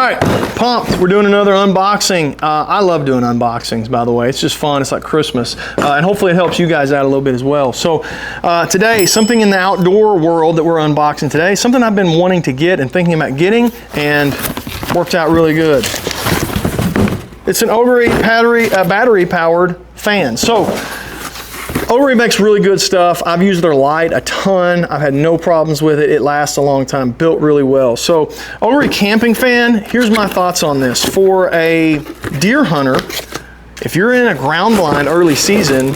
right, pumped. We're doing another unboxing. I love doing unboxings, by the way. It's just fun. It's like Christmas. And hopefully it helps you guys out a little bit as well. So today, something in the outdoor world that we're unboxing today, something I've been wanting to get and thinking about getting, and worked out really good. It's an Archery battery-powered fan. So Archery makes really good stuff. I've used their light a ton. I've had no problems with it. It lasts a long time, built really well. So Archery camping fan, here's my thoughts on this. For a deer hunter, if you're in a ground blind early season,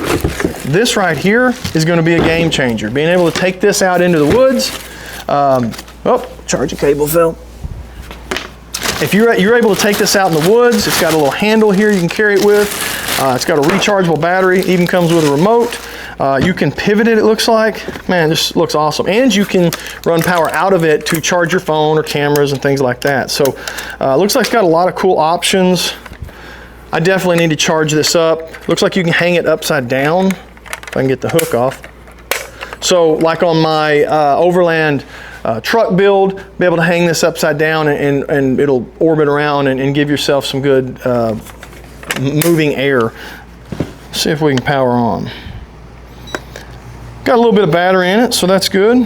this right here is gonna be a game changer. Being able to take this out into the woods. Oh, charging cable fell. If you're able to take this out in the woods, it's got a little handle here you can carry it with. It's got a rechargeable battery, even comes with a remote. You can pivot it, it looks like. Man, this looks awesome. And you can run power out of it to charge your phone or cameras and things like that. So looks like it's got a lot of cool options. I definitely need to charge this up. Looks like you can hang it upside down, if I can get the hook off. So like on my overland truck build, be able to hang this upside down and it'll orbit around and give yourself some good moving air. See if we can power on. Got a little bit of battery in it, so that's good.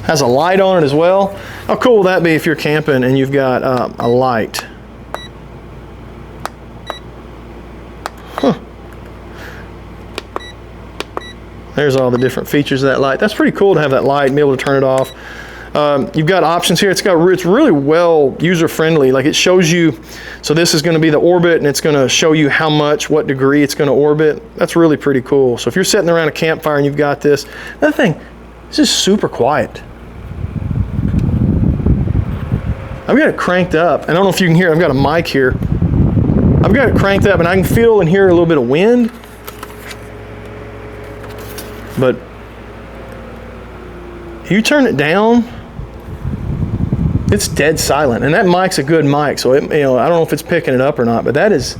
Has a light on it as well. How cool will that be if you're camping and you've got a light? Huh. There's all the different features of that light. That's pretty cool to have that light and be able to turn it off. You've got options here. It's really well user-friendly. Like it shows you, so this is going to be the orbit and it's going to show you how much, what degree it's going to orbit. That's really pretty cool. So if you're sitting around a campfire and you've got this, another thing, this is super quiet. I've got it cranked up. I don't know if you can hear, I've got a mic here. I've got it cranked up and I can feel and hear a little bit of wind. But you turn it down, it's dead silent, and that mic's a good mic, so it, I don't know if it's picking it up or not, but that is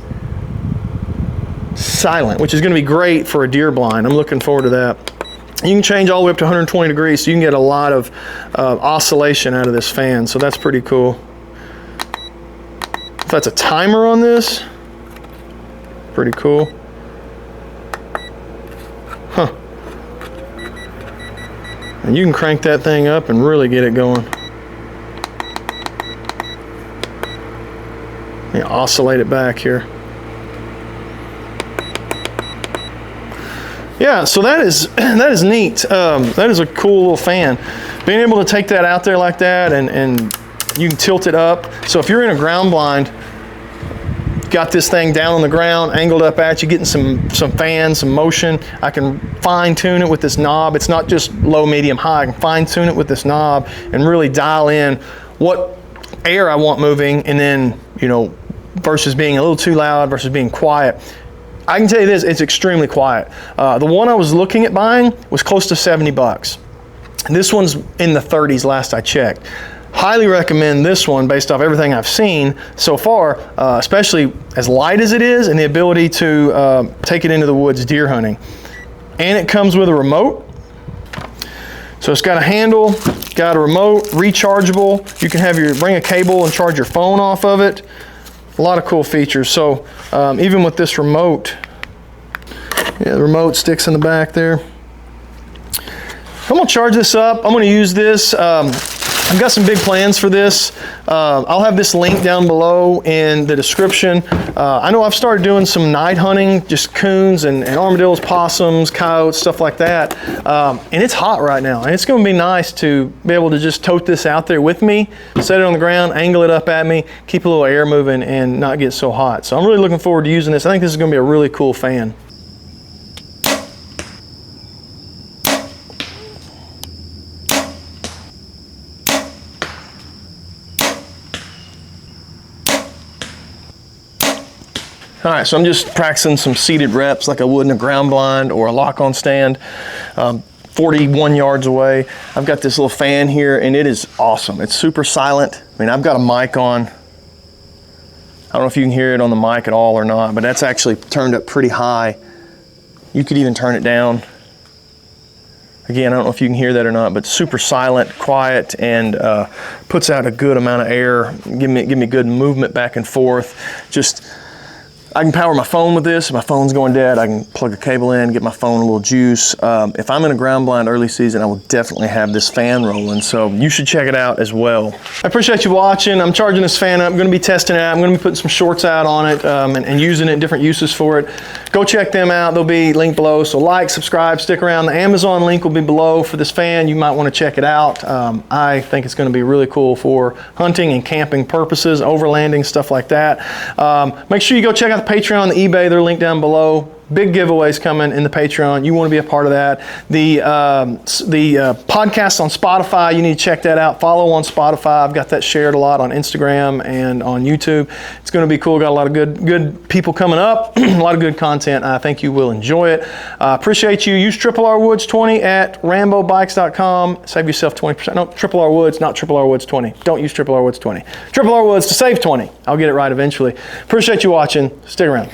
silent, which is going to be great for a deer blind. I'm looking forward to that. You can change all the way up to 120 degrees, so you can get a lot of oscillation out of this fan, so that's pretty cool. If that's a timer on this, pretty cool. Huh. And you can crank that thing up and really get it going. Yeah, oscillate it back here. Yeah, so that is neat. That is a cool little fan. Being able to take that out there like that and you can tilt it up. So if you're in a ground blind, got this thing down on the ground, angled up at you, getting some fans, some motion. I can fine tune it with this knob. It's not just low, medium, high. I can fine tune it with this knob and really dial in what air I want moving, and then, versus being a little too loud versus being quiet. I can tell you this, it's extremely quiet. The one I was looking at buying was close to 70 bucks. This one's in the 30s last I checked. Highly recommend this one based off everything I've seen so far, especially as light as it is and the ability to take it into the woods deer hunting. And it comes with a remote. So it's got a handle, got a remote, rechargeable. You can bring a cable and charge your phone off of it. A lot of cool features. So even with this remote, yeah, the remote sticks in the back there. I'm gonna charge this up. I'm gonna use this. I've got some big plans for this. I'll have this link down below in the description. I know I've started doing some night hunting, just coons and armadillos, possums, coyotes, stuff like that. And it's hot right now. And it's gonna be nice to be able to just tote this out there with me, set it on the ground, angle it up at me, keep a little air moving and not get so hot. So I'm really looking forward to using this. I think this is gonna be a really cool fan. All right, so I'm just practicing some seated reps like I would in a ground blind or a lock-on stand, 41 yards away. I've got this little fan here and it is awesome. It's super silent. I mean, I've got a mic on. I don't know if you can hear it on the mic at all or not, but that's actually turned up pretty high. You could even turn it down. Again, I don't know if you can hear that or not, but super silent, quiet, and puts out a good amount of air. Give me good movement back and forth. Just, I can power my phone with this. If my phone's going dead, I can plug a cable in, get my phone a little juice. If I'm in a ground blind early season, I will definitely have this fan rolling, so you should check it out as well. I appreciate you watching. I'm charging this fan up. I'm gonna be testing it out. I'm gonna be putting some shorts out on it and using it, different uses for it. Go check them out. They'll be linked below, so like, subscribe, stick around. The Amazon link will be below for this fan. You might wanna check it out. I think it's gonna be really cool for hunting and camping purposes, overlanding, stuff like that. Make sure you go check out the Patreon, the eBay, they're linked down below. Big giveaways coming in the Patreon. You want to be a part of that. The podcast on Spotify, you need to check that out. Follow on Spotify. I've got that shared a lot on Instagram and on YouTube. It's going to be cool. Got a lot of good people coming up. A lot of good content. I think you will enjoy it. Appreciate you. Use R Woods 20 at RamboBikes.com. Save yourself 20%. No, R Woods, not R Woods 20. Don't use R Woods 20. R Woods to save 20. I'll get it right eventually. Appreciate you watching. Stick around.